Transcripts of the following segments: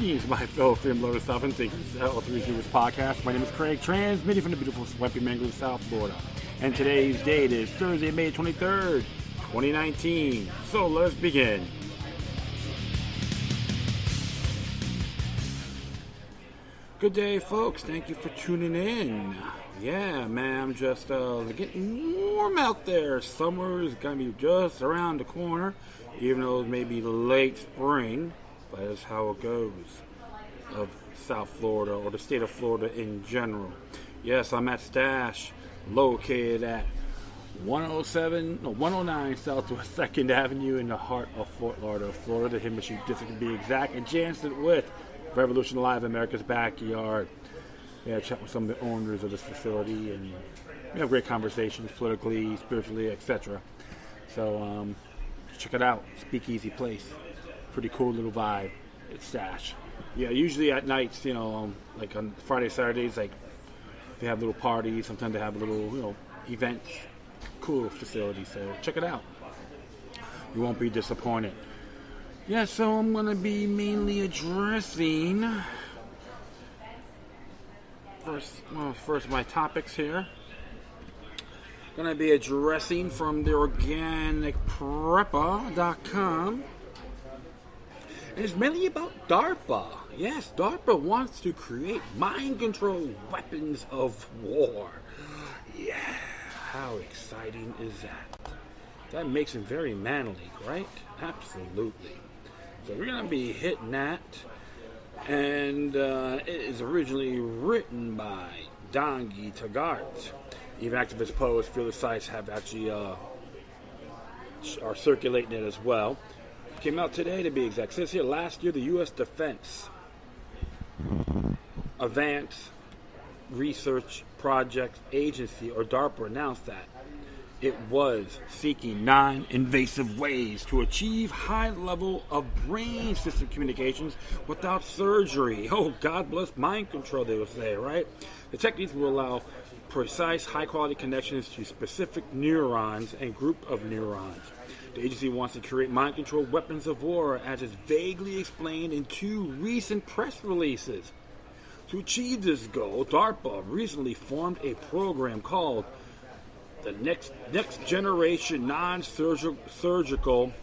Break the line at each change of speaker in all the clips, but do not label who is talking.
Greetings, my fellow film lovers, South, and thank you for L3 Viewers Podcast. My name is Craig, transmitting from the beautiful swampy mangrove South Florida. And today's date is Thursday, May 23rd, 2019. So let's begin. Good day, folks. Thank you for tuning in. Yeah, man, I'm just getting warm out there. Summer is going to be just around the corner, even though it may be late spring. But that's how it goes of South Florida or the state of Florida in general. Yes, I'm at Stash, located at 109 Southwest 2nd Avenue in the heart of Fort Lauderdale, Florida, the Himmelshire District to be exact, adjacent with Revolution Live, America's Backyard. Yeah, chat with some of the owners of this facility and have great conversations, politically, spiritually, etc. So check it out. Speakeasy place. Pretty cool little vibe. It's Stash. Yeah, usually at nights, like on Friday, Saturdays, like they have little parties. Sometimes they have little, events. Cool facility. So check it out. You won't be disappointed. Yeah, so I'm going to be mainly addressing first my topics here. Going to be addressing from the organicprepper.com. And it's mainly about DARPA. Yes, DARPA wants to create mind-controlled weapons of war. Yeah, how exciting is that? That makes him very manly, right? Absolutely. So we're going to be hitting that. And it is originally written by Dongi Taggart. Even activist posts, few other sites have actually are circulating it as well. Came out today to be exact. It says here, last year the U.S. Defense Advanced Research Projects Agency, or DARPA, announced that it was seeking non-invasive ways to achieve high level of brain system communications without surgery. Oh, God bless mind control, they will say, right? The techniques will allow precise, high-quality connections to specific neurons and group of neurons. The agency wants to create mind-controlled weapons of war, as is vaguely explained in two recent press releases. To achieve this goal, DARPA recently formed a program called the Next Generation Non-Surgical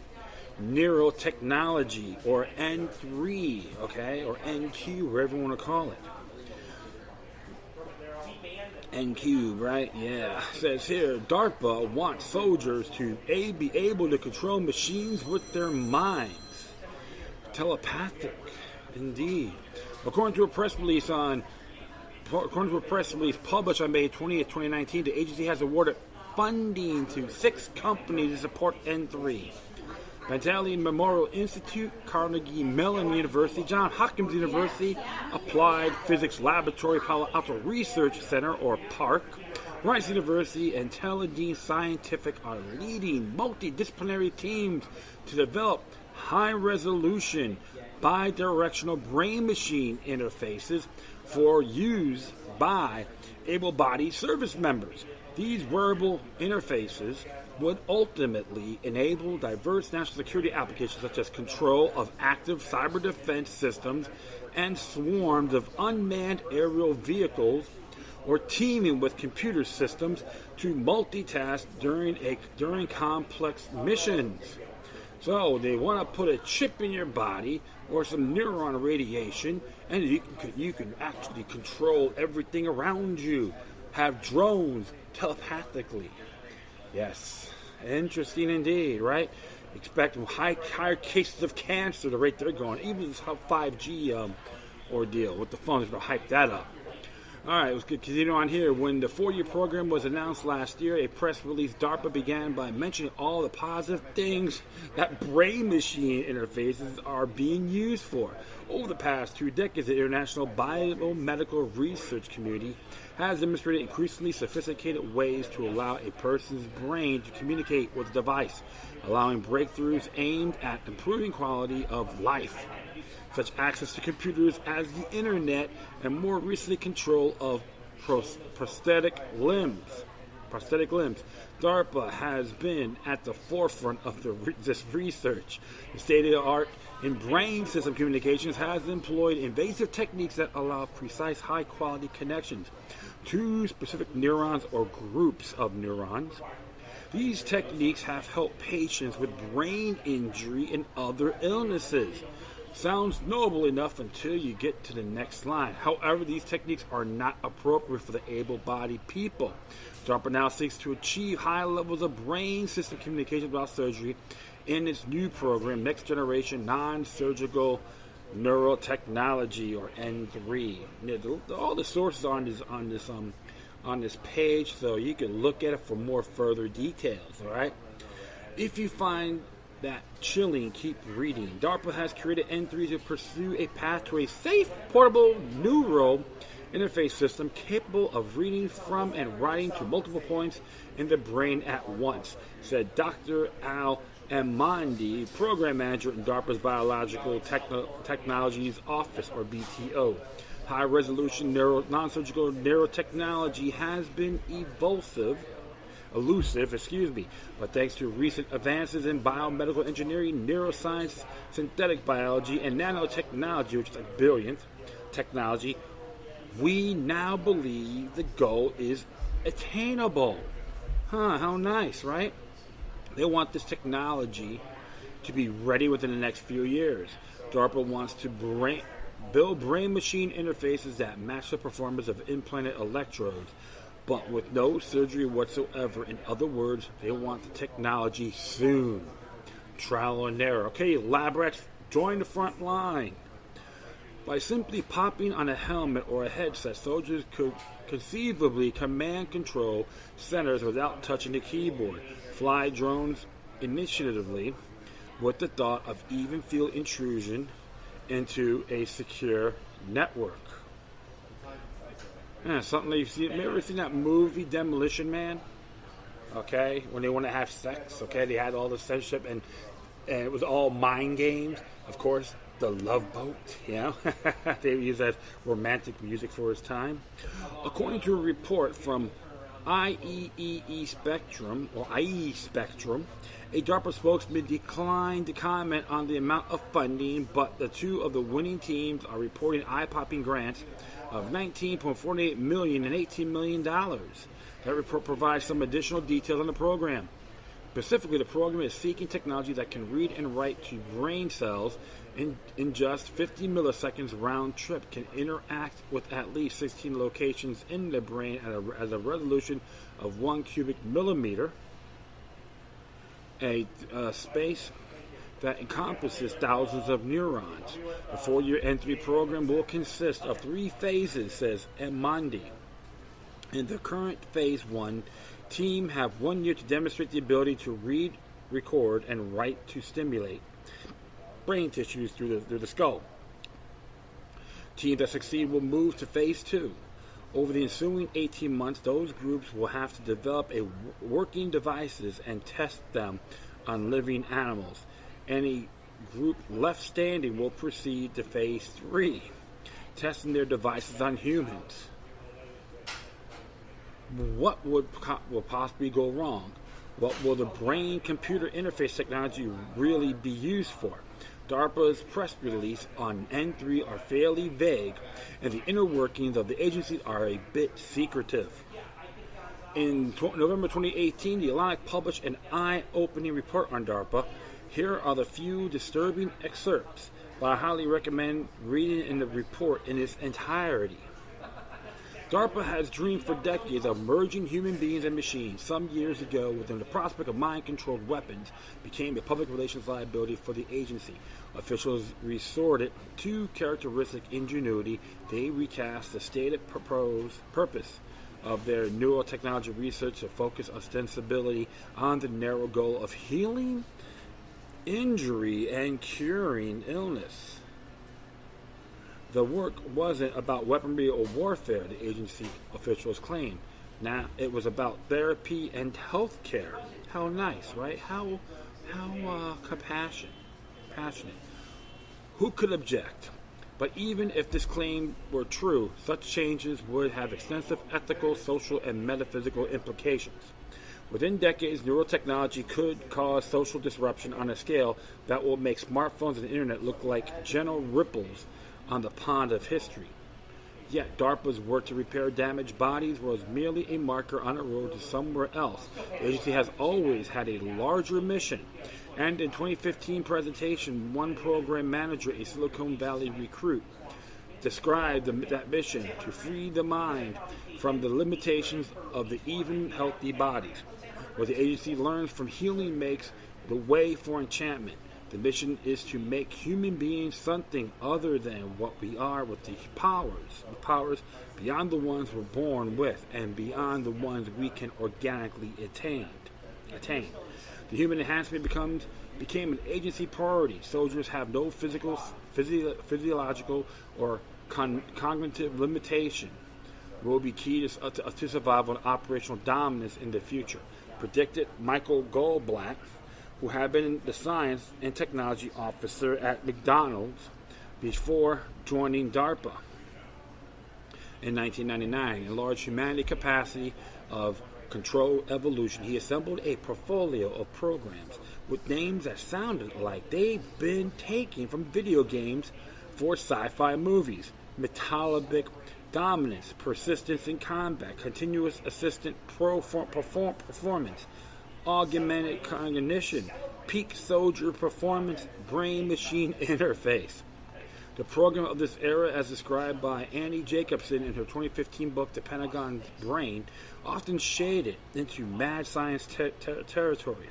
Neurotechnology, or N3, okay, or NQ, whatever you want to call it. NQ, right? Yeah. It says here, DARPA wants soldiers to be able to control machines with their minds. Telepathic, indeed. According to a press release published on May 20th, 2019, the agency has awarded funding to 6 companies to support N3. Vantelli Memorial Institute, Carnegie Mellon University, Johns Hopkins University, Applied Physics Laboratory, Palo Alto Research Center, or PARC, Rice University, and Teledine Scientific are leading multidisciplinary teams to develop high-resolution bidirectional brain-machine interfaces for use by able-bodied service members. These wearable interfaces would ultimately enable diverse national security applications such as control of active cyber defense systems and swarms of unmanned aerial vehicles, or teaming with computer systems to multitask during complex missions. So they want to put a chip in your body or some neuron radiation, and you can actually control everything around you. Have drones telepathically. Yes, interesting indeed, right? Expect higher cases of cancer, the rate they're going. Even this 5G ordeal with the phones, going to hype that up. All right, let's continue on here. When the 4-year program was announced last year, a press release, DARPA began by mentioning all the positive things that brain-machine interfaces are being used for. Over the past 2 decades, the international biomedical research community has demonstrated increasingly sophisticated ways to allow a person's brain to communicate with a device, allowing breakthroughs aimed at improving quality of life, such access to computers as the internet, and more recently control of prosthetic limbs. prosthetic limbs. DARPA has been at the forefront of this research. The state-of-the-art in brain system communications has employed invasive techniques that allow precise, high-quality connections to specific neurons or groups of neurons. These techniques have helped patients with brain injury and other illnesses. Sounds noble enough until you get to the next line. However, these techniques are not appropriate for the able-bodied people. DARPA now seeks to achieve high levels of brain system communication without surgery in its new program, Next Generation Non-Surgical Neurotechnology, or N3. All the sources are on this page, so you can look at it for more further details. All right. If you find that chilling, keep reading. DARPA has created N3 to pursue a path to a safe, portable, neural interface system capable of reading from and writing to multiple points in the brain at once, said Dr. Al Amandi, program manager in DARPA's Biological Technologies Office, or BTO. High-resolution non-surgical neurotechnology has been elusive, but thanks to recent advances in biomedical engineering, neuroscience, synthetic biology, and nanotechnology, which is like billionth technology, we now believe the goal is attainable. How nice, right? They want this technology to be ready within the next few years. DARPA wants to build brain-machine interfaces that match the performance of implanted electrodes, but with no surgery whatsoever. In other words, they want the technology soon. Trial and error. Okay, lab rats, join the front line. By simply popping on a helmet or a headset, soldiers could conceivably command control centers without touching the keyboard, fly drones initiatively with the thought of even field intrusion into a secure network. Yeah, something that you've seen. Have you ever seen that movie Demolition Man? Okay, when they want to have sex, okay, they had all the censorship and it was all mind games. Of course, the Love Boat, you know, they used as romantic music for its time. According to a report from IEEE Spectrum, or IE Spectrum, a DARPA spokesman declined to comment on the amount of funding, but the two of the winning teams are reporting eye-popping grants of $19.48 million and $18 million. That report provides some additional details on the program. Specifically, the program is seeking technology that can read and write to brain cells in just 50 milliseconds round trip, can interact with at least 16 locations in the brain at a resolution of 1 cubic millimeter, a space that encompasses thousands of neurons. The 4-year N3 program will consist of 3 phases, says Amandi. In the current Phase 1, team have 1 year to demonstrate the ability to read, record, and write to stimulate brain tissues through the skull. Teams that succeed will move to Phase 2. Over the ensuing 18 months, those groups will have to develop working devices and test them on living animals. Any group left standing will proceed to Phase 3, testing their devices on humans. What will possibly go wrong? What will the brain-computer interface technology really be used for? DARPA's press release on N3 are fairly vague, and the inner workings of the agency are a bit secretive. In November 2018, the Atlantic published an eye-opening report on DARPA. Here are the few disturbing excerpts, but I highly recommend reading in the report in its entirety. DARPA has dreamed for decades of merging human beings and machines. Some years ago, when the prospect of mind-controlled weapons became a public relations liability for the agency, officials resorted to characteristic ingenuity. They recast the stated purpose of their neurotechnology research to focus ostensibly on the narrow goal of healing injury and curing illness. The work wasn't about weaponry or warfare, the agency officials claimed. Now it was about therapy and health care. How nice, right? How passionate. Who could object? But even if this claim were true, such changes would have extensive ethical, social, and metaphysical implications. Within decades, neurotechnology could cause social disruption on a scale that will make smartphones and the internet look like gentle ripples on the pond of history. Yet, DARPA's work to repair damaged bodies was merely a marker on a road to somewhere else. The agency has always had a larger mission. And in 2015 presentation, one program manager, a Silicon Valley recruit, described that mission to free the mind from the limitations of the even healthy bodies. What the agency learns from healing makes the way for enchantment. The mission is to make human beings something other than what we are, with the powers beyond the ones we're born with and beyond the ones we can organically attain. The human enhancement became an agency priority. Soldiers have no physiological or cognitive limitation. Will be key to survival and operational dominance in the future, predicted Michael Goldblatt, who had been the science and technology officer at McDonald's before joining DARPA in 1999. In large humanity capacity of control evolution, he assembled a portfolio of programs with names that sounded like they'd been taken from video games for sci-fi movies. Metabolic dominance, persistence in combat, continuous assistant performance, augmented cognition, peak soldier performance, brain-machine interface. The program of this era, as described by Annie Jacobson in her 2015 book, The Pentagon's Brain, often shaded into mad science territory.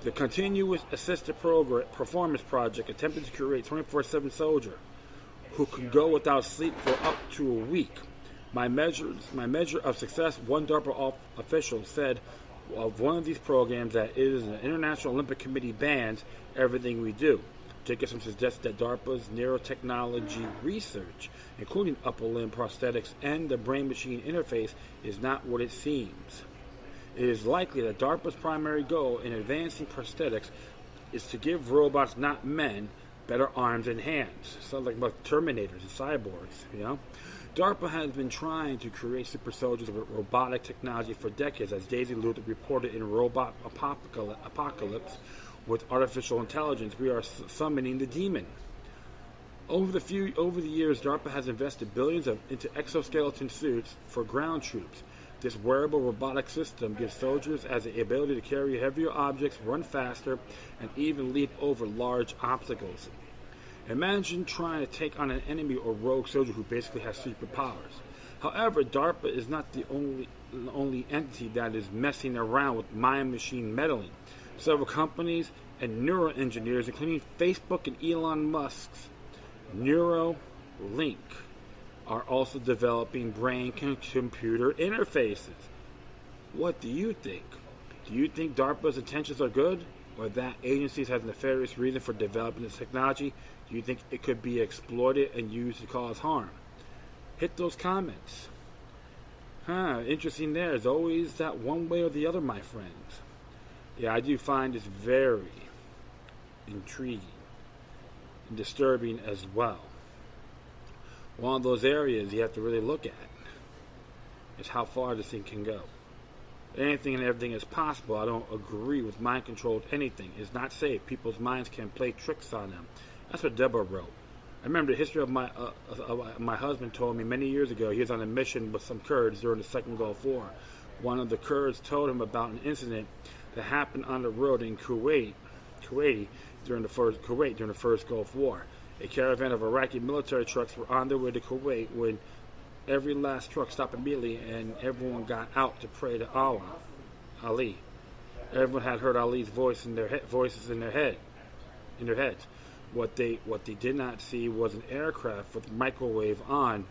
The Continuous Assisted Performance Project attempted to create a 24/7 soldier who could go without sleep for up to a week. My measure of success, one DARPA official said of one of these programs, that it is an International Olympic Committee bans everything we do. Jacobson suggests that DARPA's neurotechnology research, including upper limb prosthetics and the brain-machine interface, is not what it seems. It is likely that DARPA's primary goal in advancing prosthetics is to give robots, not men, better arms and hands. Sounds like Terminators and cyborgs, you know? DARPA has been trying to create super soldiers with robotic technology for decades, as Daisy Luther reported in Robot Apocalypse. With artificial intelligence, we are summoning the demon. Over the years, DARPA has invested billions into exoskeleton suits for ground troops. This wearable robotic system gives soldiers the ability to carry heavier objects, run faster, and even leap over large obstacles. Imagine trying to take on an enemy or rogue soldier who basically has superpowers. However, DARPA is not the only entity that is messing around with mind-machine meddling. Several companies and neuroengineers, including Facebook and Elon Musk's Neuralink, are also developing brain-computer interfaces. What do you think? Do you think DARPA's intentions are good, or that agencies have nefarious reason for developing this technology? Do you think it could be exploited and used to cause harm? Hit those comments. Interesting there. There's always that one way or the other, my friends. Yeah, I do find this very intriguing and disturbing as well. One of those areas you have to really look at is how far this thing can go. Anything and everything is possible. I don't agree with mind-controlled anything. It's not safe. People's minds can play tricks on them. That's what Deborah wrote. I remember the history of my husband told me many years ago. He was on a mission with some Kurds during the Second Gulf War. One of the Kurds told him about an incident that happened on the road in Kuwait during the first Gulf War. A caravan of Iraqi military trucks were on their way to Kuwait when every last truck stopped immediately and everyone got out to pray to Ali. Everyone had heard Ali's voices in their heads. What they did not see was an aircraft with microwave on,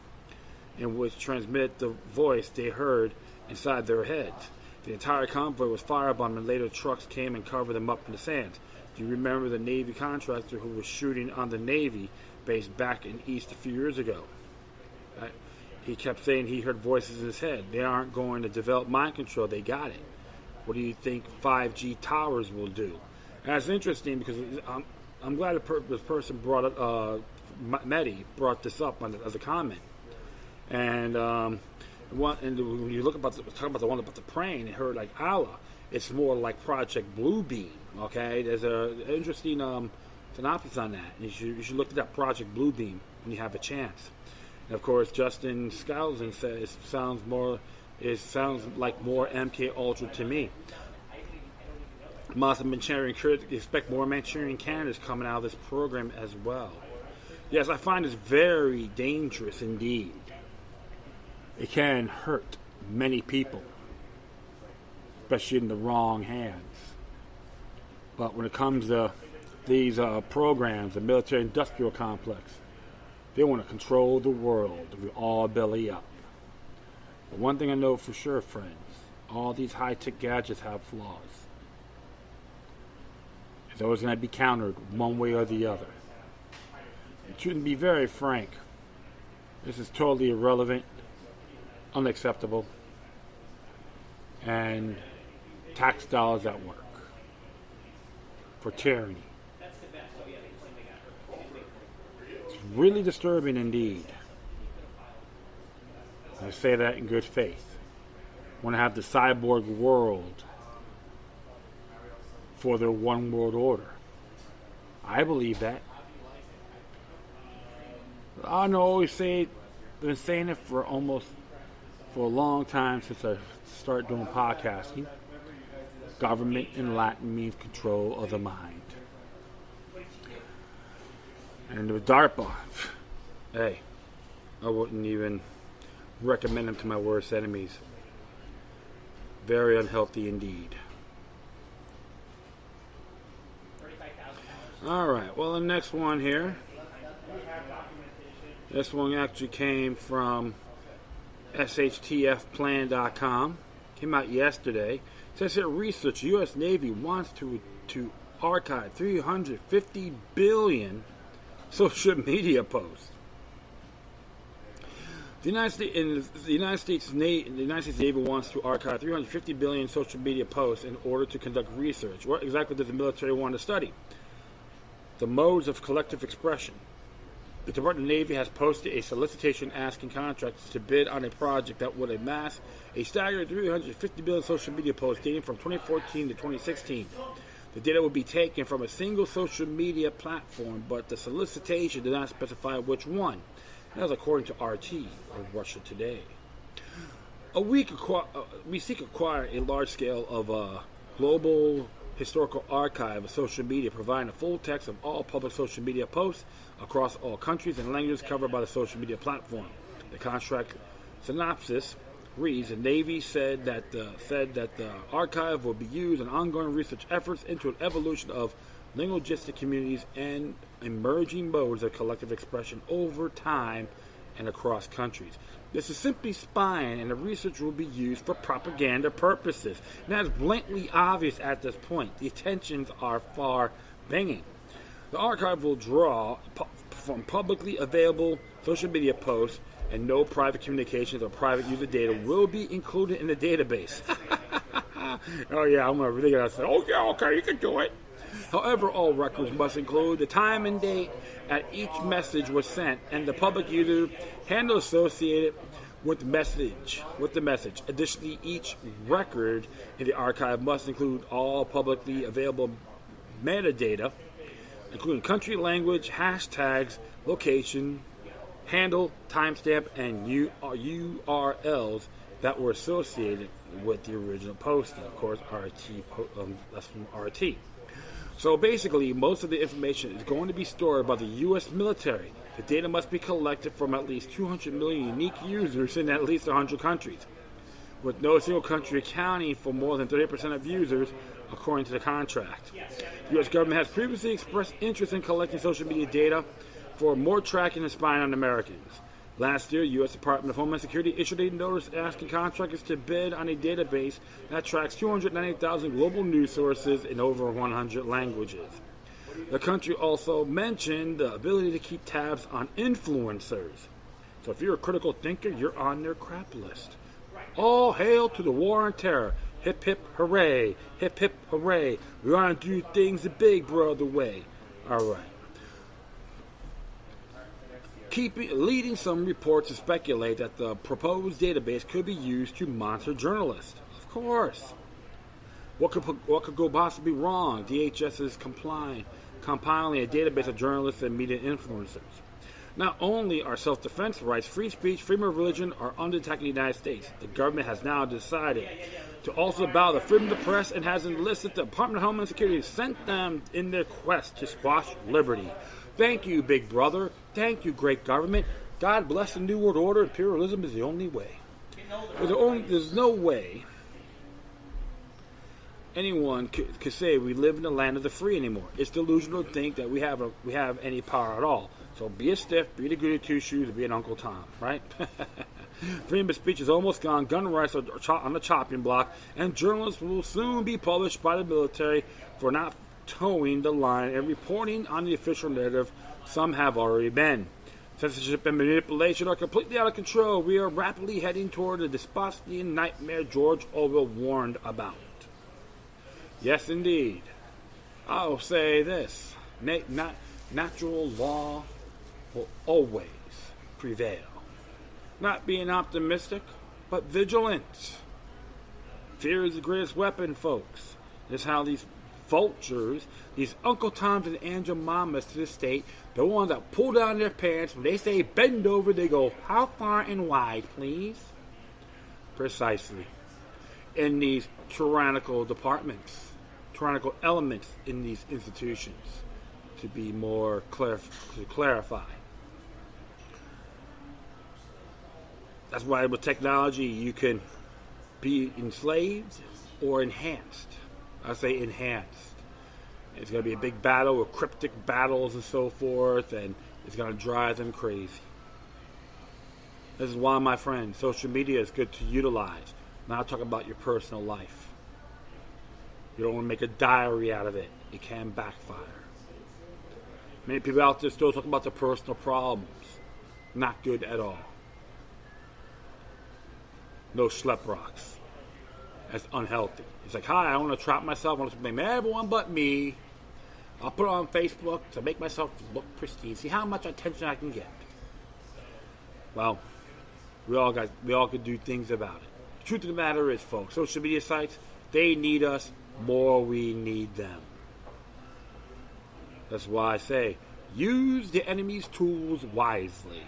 in which transmitted the voice they heard inside their heads. The entire convoy was firebombed, and later trucks came and covered them up in the sand. Do you remember the Navy contractor who was shooting on the Navy base back in East a few years ago? He kept saying he heard voices in his head. They aren't going to develop mind control. They got it. What do you think 5G towers will do? And that's interesting because this person brought it. Mehdi brought this up as a comment, and when you talk about the one about the praying, and heard like Allah, it's more like Project Bluebeam. Okay, there's an interesting synopsis on that. You should look at that Project Bluebeam when you have a chance. And of course, Justin Skousen says it sounds like more MK Ultra to me. Lots of Manchurian critics expect more Manchurian candidates coming out of this program as well. Yes, I find this very dangerous indeed. It can hurt many people, especially in the wrong hands. But when it comes to these programs, the military-industrial complex, they want to control the world. We all belly up. But one thing I know for sure, friends, all these high-tech gadgets have flaws. It's always going to be countered one way or the other. To be very frank, this is totally irrelevant, unacceptable, and tax dollars at work for tyranny. It's really disturbing indeed. I say that in good faith. Want to have the cyborg world for their one world order. I believe that. I been saying it for a long time since I started doing podcasting. Government in Latin means control of the mind. And with DARPA, hey, I wouldn't even recommend them to my worst enemies. Very unhealthy indeed. Alright, well, the next one here. This one actually came from shtfplan.com. Came out yesterday. It says here, research, U.S. Navy wants to archive 350 billion social media posts. The United States Navy wants to archive 350 billion social media posts in order to conduct research. What exactly does the military want to study? The modes of collective expression. The Department of the Navy has posted a solicitation asking contractors to bid on a project that would amass a staggering 350 billion social media posts dating from 2014 to 2016. The data will be taken from a single social media platform, but the solicitation did not specify which one. That was according to RT, or Russia Today. We seek to acquire a large scale of global historical archive of social media, providing a full text of all public social media posts across all countries and languages covered by the social media platform. The contract synopsis reads: the Navy said that the archive will be used in ongoing research efforts into an evolution of linguistic communities and emerging modes of collective expression over time and across countries. This is simply spying, and the research will be used for propaganda purposes. And that's blatantly obvious at this point. The intentions are far-banging. The archive will draw from publicly available social media posts, and no private communications or private user data will be included in the database. Oh yeah, I'm going to really say, oh yeah, okay, you can do it. However, all records must include the time and date at each message was sent and the public user handle associated with the message. Additionally, each record in the archive must include all publicly available metadata, including country, language, hashtags, location, handle, timestamp, and URLs that were associated with the original posting. Of course, that's from RT. So basically, most of the information is going to be stored by the U.S. military. The data must be collected from at least 200 million unique users in at least 100 countries, with no single country accounting for more than 30% of users, according to the contract. The U.S. government has previously expressed interest in collecting social media data for more tracking and spying on Americans. Last year, U.S. Department of Homeland Security issued a notice asking contractors to bid on a database that tracks 298,000 global news sources in over 100 languages. The country also mentioned the ability to keep tabs on influencers. So if you're a critical thinker, you're on their crap list. All hail to the war on terror. Hip, hip, hooray. Hip, hip, hooray. We want to do things the big brother way. All right. Leading some reports to speculate that the proposed database could be used to monitor journalists. Of course. What could go possibly wrong? DHS is compiling a database of journalists and media influencers. Not only are self-defense rights, free speech, freedom of religion are undetected in the United States, the government has now decided to also bow the freedom of the press and has enlisted the Department of Homeland Security to send them in their quest to squash liberty. Thank you, big brother. Thank you, great government. God bless the New World Order. Imperialism is the only way. There's no way anyone could say we live in the land of the free anymore. It's delusional to think that we have any power at all. So be a stiff, be the goody two-shoes, and be an Uncle Tom, right? Freedom of speech is almost gone, gun rights are on the chopping block, and journalists will soon be published by the military for not towing the line and reporting on the official narrative. Some have already been. Censorship and manipulation are completely out of control. We are rapidly heading toward the dystopian nightmare George Orwell warned about. Yes, indeed. I'll say this. Natural law will always prevail. Not being optimistic, but vigilant. Fear is the greatest weapon, folks. That's how these vultures, these Uncle Toms and Angel Mamas to the state, the ones that pull down their pants, when they say bend over, they go, how far and wide, please? Precisely. In these tyrannical departments, tyrannical elements in these institutions, to be more to clarify. That's why with technology you can be enslaved or enhanced. I say enhanced. It's going to be a big battle with cryptic battles and so forth, and it's going to drive them crazy. This is why, my friend, social media is good to utilize. Not talk about your personal life. You don't want to make a diary out of it. It can backfire. Many people out there still talk about their personal problems. Not good at all. No schlep rocks. That's unhealthy. It's like, hi, I want to trap myself. I want to blame everyone but me. I'll put it on Facebook to make myself look pristine. See how much attention I can get. Well, we all could do things about it. The truth of the matter is, folks, social media sites, they need us more we need them. That's why I say, use the enemy's tools wisely.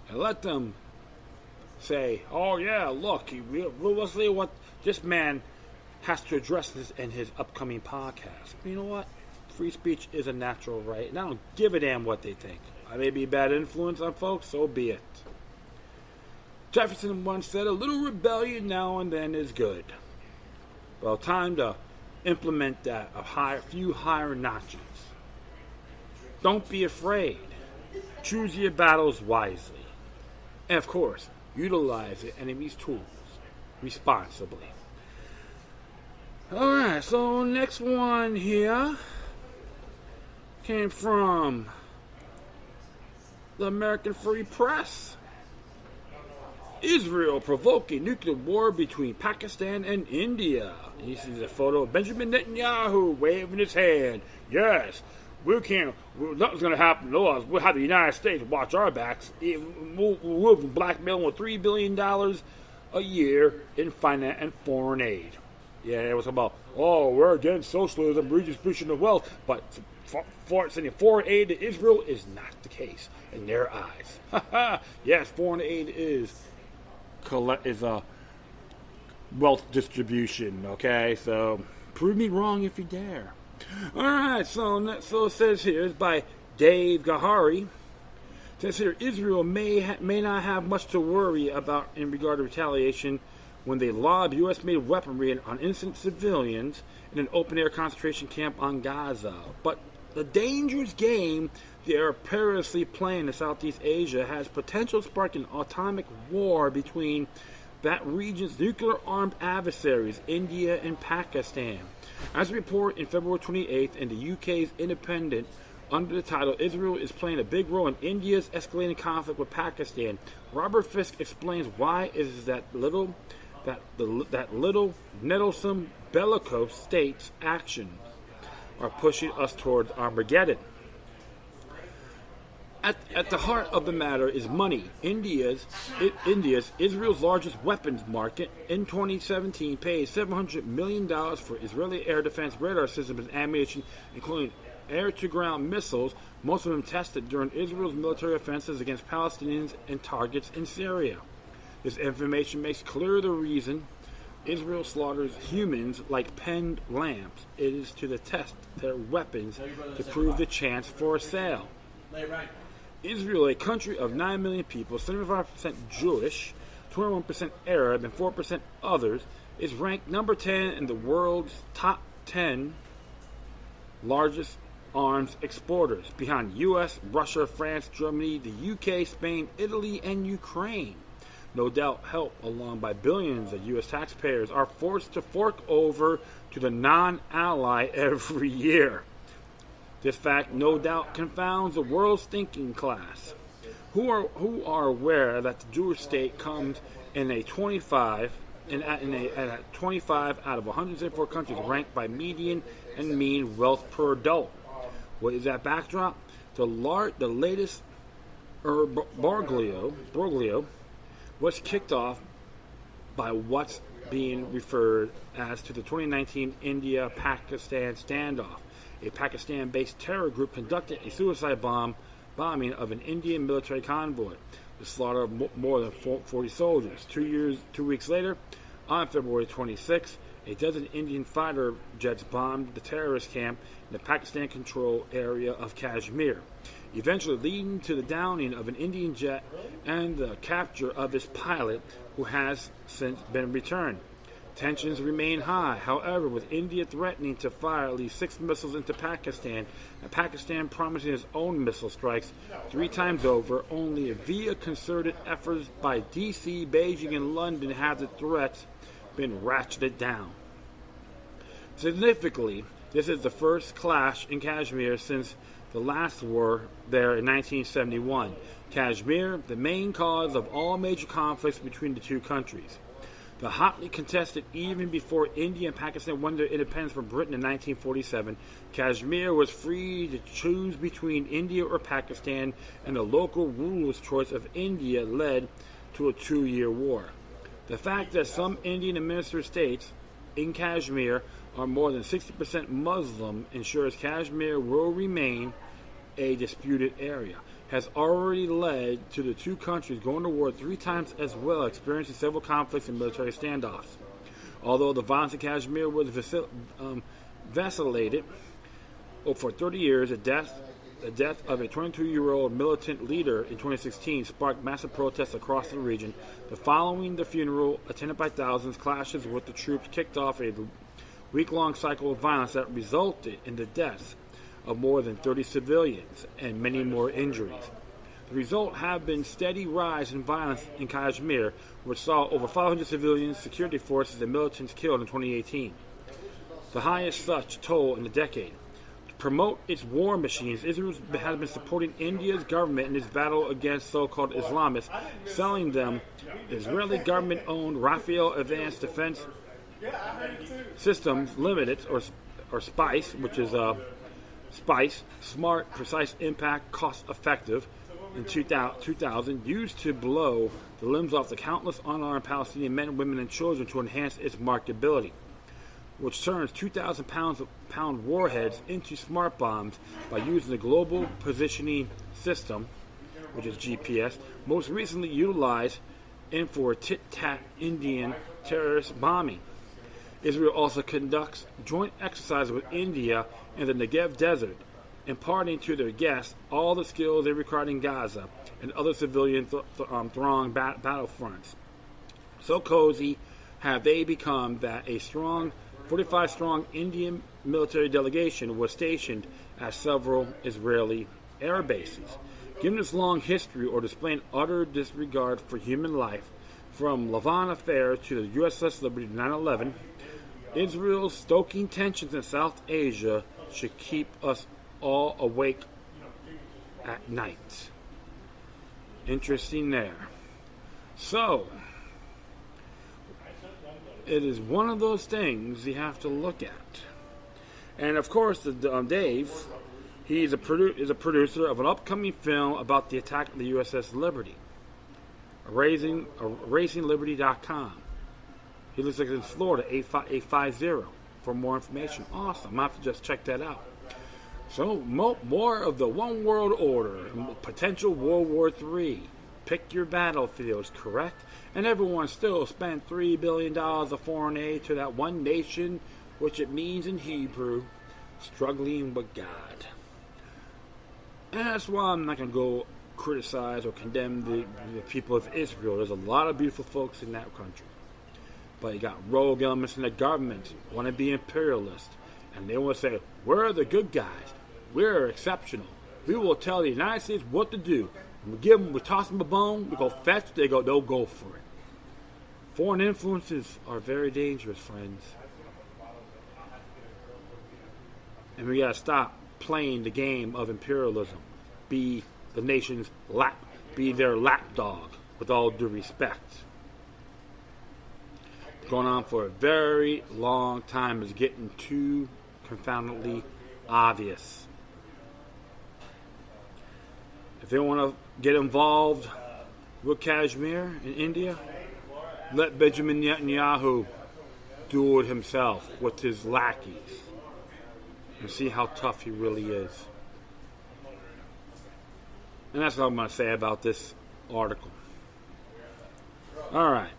And let them say, oh yeah, look, we'll see what this man has to address this in his upcoming podcast. You know what? Free speech is a natural right, and I don't give a damn what they think. I may be a bad influence on folks, so be it. Jefferson once said, a little rebellion now and then is good. Well, time to implement that a few higher notches. Don't be afraid. Choose your battles wisely. And of course, utilize the enemy's tools responsibly. Alright, so next one here came from the American Free Press. Israel provoking nuclear war between Pakistan and India. He sees a photo of Benjamin Netanyahu waving his hand. Yes, nothing's going to happen to us. We'll have the United States watch our backs. We'll blackmail with $3 billion a year in finance and foreign aid. Yeah, it was about, we're against socialism, redistribution of wealth, but sending foreign aid to Israel is not the case in their eyes. Yes, foreign aid is a wealth distribution, okay? So, prove me wrong if you dare. Alright, so it says here, it's by Dave Gahari. It says here, Israel may not have much to worry about in regard to retaliation when they lob U.S.-made weaponry on innocent civilians in an open-air concentration camp on Gaza. But the dangerous game they are perilously playing in Southeast Asia has potential to spark an atomic war between that region's nuclear-armed adversaries, India and Pakistan. As a report in February 28th in the UK's Independent, under the title, Israel is playing a big role in India's escalating conflict with Pakistan, Robert Fisk explains why it is that little nettlesome bellicose state's action are pushing us towards Armageddon. At the heart of the matter is money. India's Israel's largest weapons market in 2017 paid $700 million for Israeli air defense radar systems and ammunition, including air-to-ground missiles, most of them tested during Israel's military offensives against Palestinians and targets in Syria. This information makes clear the reason Israel slaughters humans like penned lambs. It is to test their weapons to prove the chance for a sale. Israel, a country of 9 million people, 75% Jewish, 21% Arab, and 4% others, is ranked number 10 in the world's top 10 largest arms exporters, behind U.S., Russia, France, Germany, the U.K., Spain, Italy, and Ukraine. No doubt helped along by billions of U.S. taxpayers are forced to fork over to the non-ally every year. This fact no doubt confounds the world's thinking class, who are aware that the Jewish state comes in at 25 out of 174 countries ranked by median and mean wealth per adult. What is that backdrop? The latest Broglio was kicked off by what's being referred as to the 2019 India-Pakistan standoff. A Pakistan-based terror group conducted a suicide bombing of an Indian military convoy, the slaughter of more than 40 soldiers. 2 weeks later, on February 26, a dozen Indian fighter jets bombed the terrorist camp in the Pakistan-controlled area of Kashmir, eventually leading to the downing of an Indian jet and the capture of its pilot, who has since been returned. Tensions remain high, however, with India threatening to fire at least 6 missiles into Pakistan, and Pakistan promising its own missile strikes 3 times over. Only via concerted efforts by DC, Beijing, and London have the threats been ratcheted down. Significantly, this is the first clash in Kashmir since the last war there in 1971. Kashmir, the main cause of all major conflicts between the two countries. The hotly contested even before India and Pakistan won their independence from Britain in 1947, Kashmir was free to choose between India or Pakistan, and the local ruler's choice of India led to a 2-year war. The fact that some Indian administered states in Kashmir are more than 60% Muslim ensures Kashmir will remain a disputed area, has already led to the two countries going to war 3 times as well, experiencing several conflicts and military standoffs. Although the violence in Kashmir was vacillated for 30 years, the death of a 22-year-old militant leader in 2016 sparked massive protests across the region. The following the funeral, attended by thousands, clashes with the troops kicked off a week-long cycle of violence that resulted in the deaths of more than 30 civilians and many more injuries. The result have been steady rise in violence in Kashmir, which saw over 500 civilians, security forces, and militants killed in 2018, the highest such toll in a decade. To promote its war machines, Israel has been supporting India's government in its battle against so-called Islamists, selling them Israeli government-owned Rafael Advanced Defense Systems Limited, or SPICE, which is SPICE, Smart, Precise Impact, Cost-Effective, in 2000, used to blow the limbs off the countless unarmed Palestinian men, women, and children to enhance its marketability, which turns 2,000-pound warheads into smart bombs by using the Global Positioning System, which is GPS, most recently utilized for tit-tat Indian terrorist bombing. Israel also conducts joint exercises with India in the Negev Desert, imparting to their guests all the skills they required in Gaza and other civilian thronged battlefronts. So cozy have they become that a 45-strong Indian military delegation was stationed at several Israeli air bases. Given its long history or displaying utter disregard for human life, from Lavon Affair to the USS Liberty to 9/11, Israel's stoking tensions in South Asia should keep us all awake at night. Interesting there. So, it is one of those things you have to look at. And of course, Dave, he is a producer of an upcoming film about the attack of the USS Liberty. RacingLiberty.com. He lives in Florida, 850 for more information. Awesome. I have to just check that out. So, more of the One World Order, potential World War III. Pick your battlefields, correct? And everyone still spent $3 billion of foreign aid to that one nation, which it means in Hebrew, struggling with God. And that's why I'm not going to go criticize or condemn the people of Israel. There's a lot of beautiful folks in that country. But you got rogue elements in the government want to be imperialist. And they want to say, we're the good guys. We're exceptional. We will tell the United States what to do. We toss them a bone, we go fetch, they'll go for it. Foreign influences are very dangerous, friends. And we gotta stop playing the game of imperialism. Be the nation's be their lapdog, with all due respect. It's going on for a very long time. It's getting too confoundedly obvious. If they want to get involved with Kashmir in India, let Benjamin Netanyahu do it himself with his lackeys and see how tough he really is. And that's all I'm going to say about this article. Alright,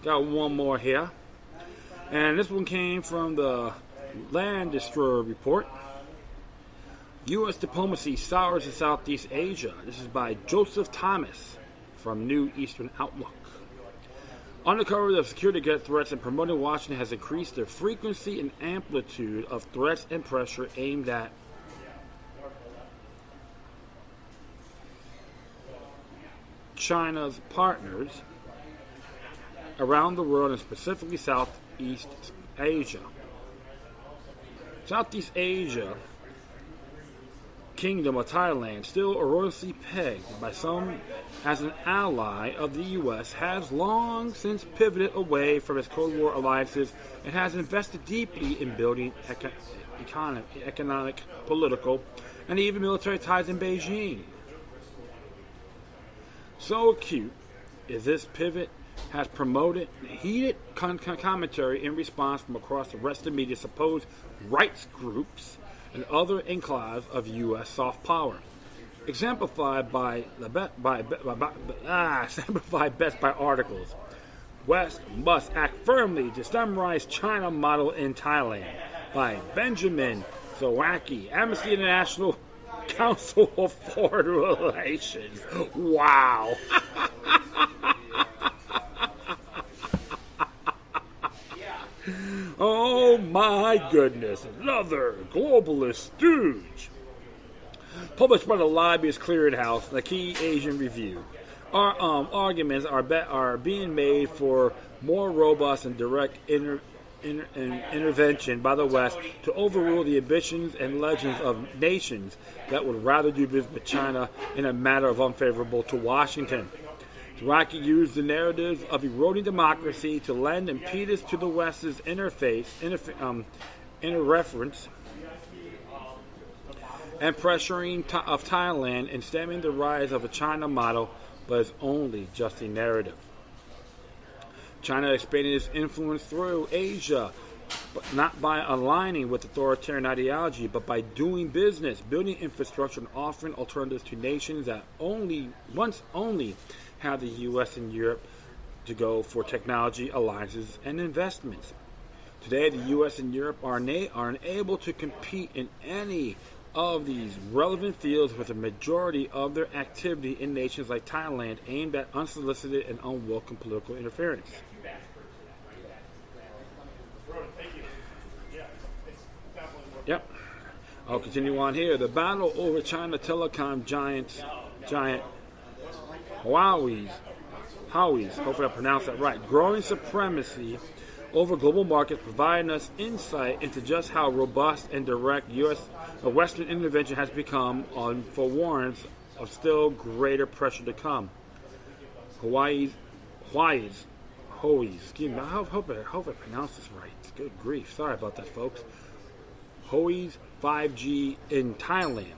got one more here. And this one came from the Land Destroyer Report. U.S. diplomacy sours in Southeast Asia. This is by Joseph Thomas from New Eastern Outlook. Under cover of security threats and promoting Washington has increased the frequency and amplitude of threats and pressure aimed at China's partners around the world and specifically Southeast Asia. Southeast Asia Kingdom of Thailand, still erroneously pegged by some as an ally of the U.S., has long since pivoted away from its Cold War alliances and has invested deeply in building economic, political, and even military ties in Beijing. So acute is this pivot has promoted heated commentary in response from across the rest of the media supposed rights groups and other enclaves of U.S. soft power, exemplified exemplified best by articles. West must act firmly to summarize China model in Thailand by Benjamin Zawacki, Amnesty International Council of Foreign Relations. Wow. Oh my goodness, another globalist stooge. Published by the Lobbyist Clearinghouse, the Key Asian Review. Our arguments are being made for more robust and direct intervention by the West to overrule the ambitions and legends of nations that would rather do business with China in a matter of unfavorable to Washington. Iraqi used the narratives of eroding democracy to lend impetus to the West's interference and pressuring of Thailand and stemming the rise of a China model, but it's only just a narrative. China expanded its influence through Asia, but not by aligning with authoritarian ideology, but by doing business, building infrastructure, and offering alternatives to nations that only have the U.S. and Europe to go for technology alliances and investments. Today, the U.S. and Europe are unable to compete in any of these relevant fields with a majority of their activity in nations like Thailand aimed at unsolicited and unwelcome political interference. Yep. I'll continue on here. The battle over China telecom giant Huawei's, hopefully I pronounced that right, growing supremacy over global markets, providing us insight into just how robust and direct Western intervention has become on forewarns of still greater pressure to come. Huawei's, excuse me, I hope I pronounced this right. Good grief. Sorry about that, folks. Huawei's 5G in Thailand.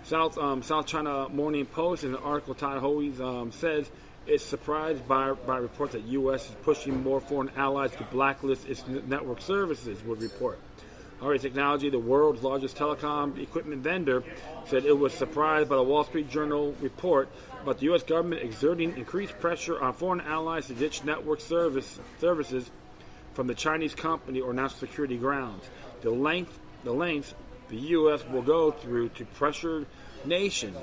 South China Morning Post, in an article titled Huawei says it's surprised by reports that U.S. is pushing more foreign allies to blacklist its network services, would report. Huawei Technology, the world's largest telecom equipment vendor, said it was surprised by the Wall Street Journal report about the U.S. government exerting increased pressure on foreign allies to ditch network services from the Chinese company or national security grounds. The lengths the U.S. will go through to pressure nations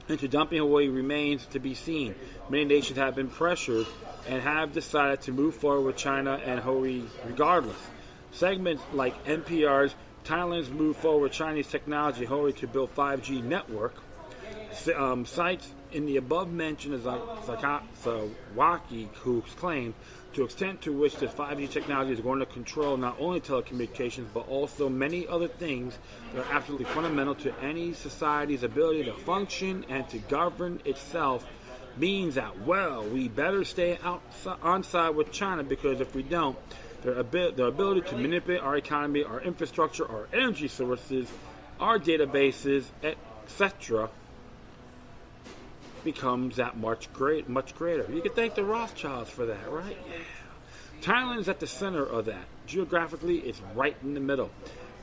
into dumping Huawei remains to be seen. Many nations have been pressured and have decided to move forward with China and Huawei regardless. Segments like NPR's Thailand's move forward with Chinese technology Huawei to build 5G network cites in the above-mentioned Sawaki, who claimed to extent to which this 5G technology is going to control not only telecommunications but also many other things that are absolutely fundamental to any society's ability to function and to govern itself, means that, well, we better stay on side with China, because if we don't, their ability to manipulate our economy, our infrastructure, our energy sources, our databases, etc., becomes that much greater. You can thank the Rothschilds for that, right? Yeah. Thailand is at the center of that. Geographically, it's right in the middle.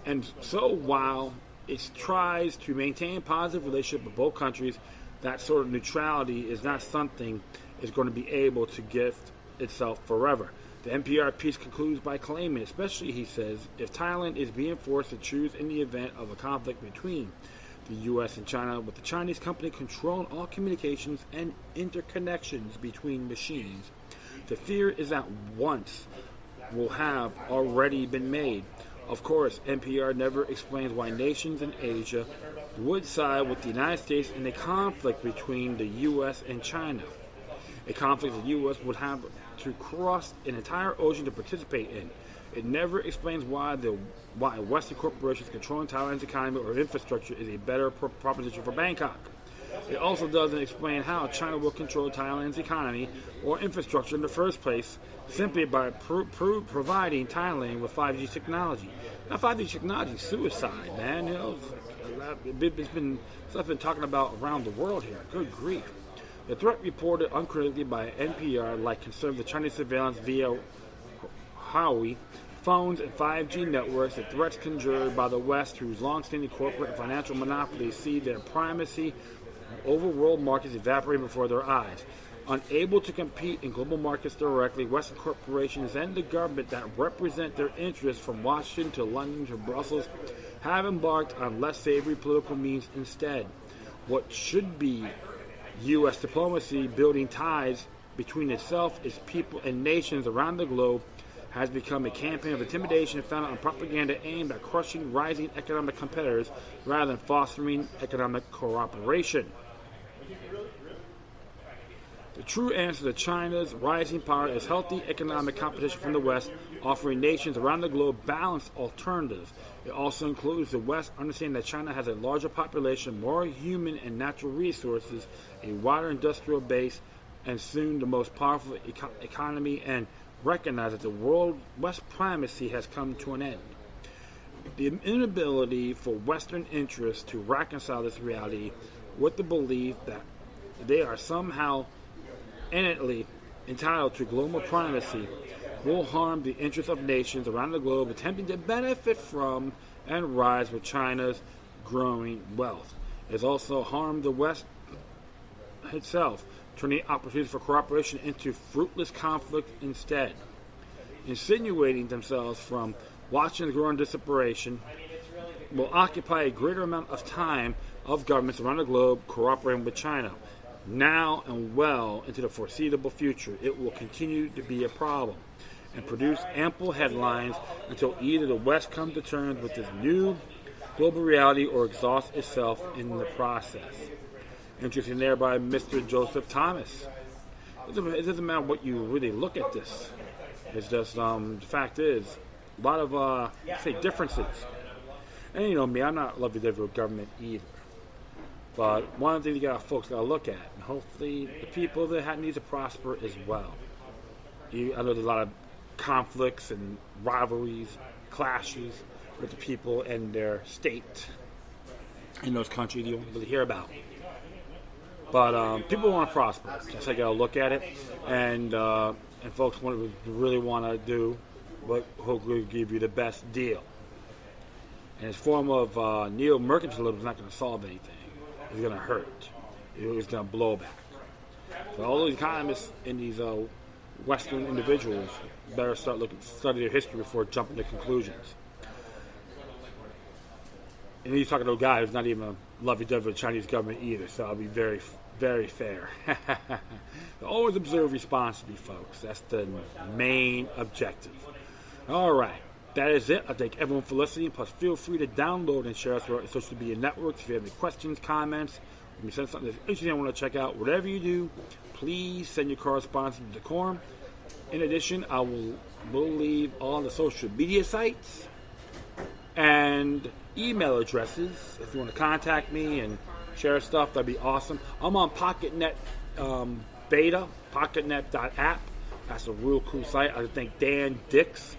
And so while it tries to maintain a positive relationship with both countries, that sort of neutrality is not something it's going to be able to gift itself forever. The NPR piece concludes by claiming, especially, he says, if Thailand is being forced to choose in the event of a conflict between the U.S. and China, with the Chinese company controlling all communications and interconnections between machines, the fear is that once will have already been made. Of course, NPR never explains why nations in Asia would side with the United States in a conflict between the U.S. and China, a conflict the U.S. would have to cross an entire ocean to participate in. It never explains why Western corporations controlling Thailand's economy or infrastructure is a better proposition for Bangkok. It also doesn't explain how China will control Thailand's economy or infrastructure in the first place, simply by providing Thailand with 5G technology. Now, 5G technology is suicide, man. It's been stuff been talking about around the world here. Good grief. The threat reported uncritically by NPR, like concerned with Chinese surveillance via Huawei phones and 5G networks, the threats conjured by the West, whose long-standing corporate and financial monopolies see their primacy over world markets evaporate before their eyes. Unable to compete in global markets directly, Western corporations and the government that represent their interests from Washington to London to Brussels have embarked on less savory political means instead. What should be U.S. diplomacy building ties between itself, its people, and nations around the globe has become a campaign of intimidation founded on propaganda aimed at crushing rising economic competitors rather than fostering economic cooperation. The true answer to China's rising power is healthy economic competition from the West, offering nations around the globe balanced alternatives. It also includes the West understanding that China has a larger population, more human and natural resources, a wider industrial base, and soon the most powerful economy, and recognize that the world West primacy has come to an end. The inability for Western interests to reconcile this reality with the belief that they are somehow innately entitled to global primacy will harm the interests of nations around the globe attempting to benefit from and rise with China's growing wealth. It has also harmed the West itself, turning opportunities for cooperation into fruitless conflict instead. Insinuating themselves from Washington's growing desperation will occupy a greater amount of time of governments around the globe cooperating with China. Now and well into the foreseeable future, it will continue to be a problem and produce ample headlines until either the West comes to terms with this new global reality or exhausts itself in the process. Interesting there by Mr. Joseph Thomas. It doesn't matter what you really look at this. It's just, the fact is, a lot of, differences. And you know me, I'm not lovey-dovey with government either. But one of the things folks got to look at, and hopefully the people that need to prosper as well. I know there's a lot of conflicts and rivalries, clashes, with the people and their state in those countries you don't really hear about. But people want to prosper. Just like I gotta look at it, and folks really want to do what will give you the best deal. And his form of neo-mercantilism is not going to solve anything. It's going to hurt. It's going to blow back. So all those economists and these Western individuals better study their history before jumping to conclusions. And he's talking to a guy who's not even a lovey-dovey with the Chinese government either, so I'll be very, very fair. Always observe responsibly, folks. That's the main objective. All right. That is it. I thank everyone for listening. Plus, feel free to download and share us through our social media networks. If you have any questions, comments, if you send something that's interesting I want to check out, whatever you do, please send your correspondence to Decorum. In addition, I will leave all the social media sites and email addresses. If you want to contact me and share stuff, that'd be awesome. I'm on PocketNet beta, pocketnet.app. That's a real cool site. I thank Dan Dix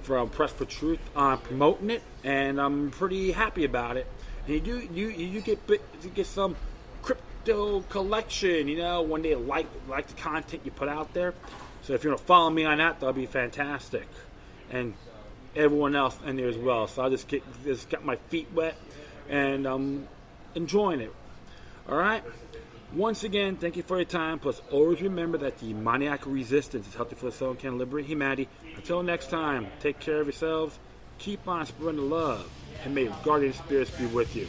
from Press for Truth on promoting it, and I'm pretty happy about it. And you get some crypto collection, when they like the content you put out there. So if you want to follow me on that, that'll be fantastic, and everyone else in there as well. So I just got my feet wet, and I'm enjoying it. All right. Once again, thank you for your time. Plus, always remember that the maniac resistance is healthy for the soul and can liberate humanity. Until next time, take care of yourselves, keep on spreading the love, and may guardian spirits be with you.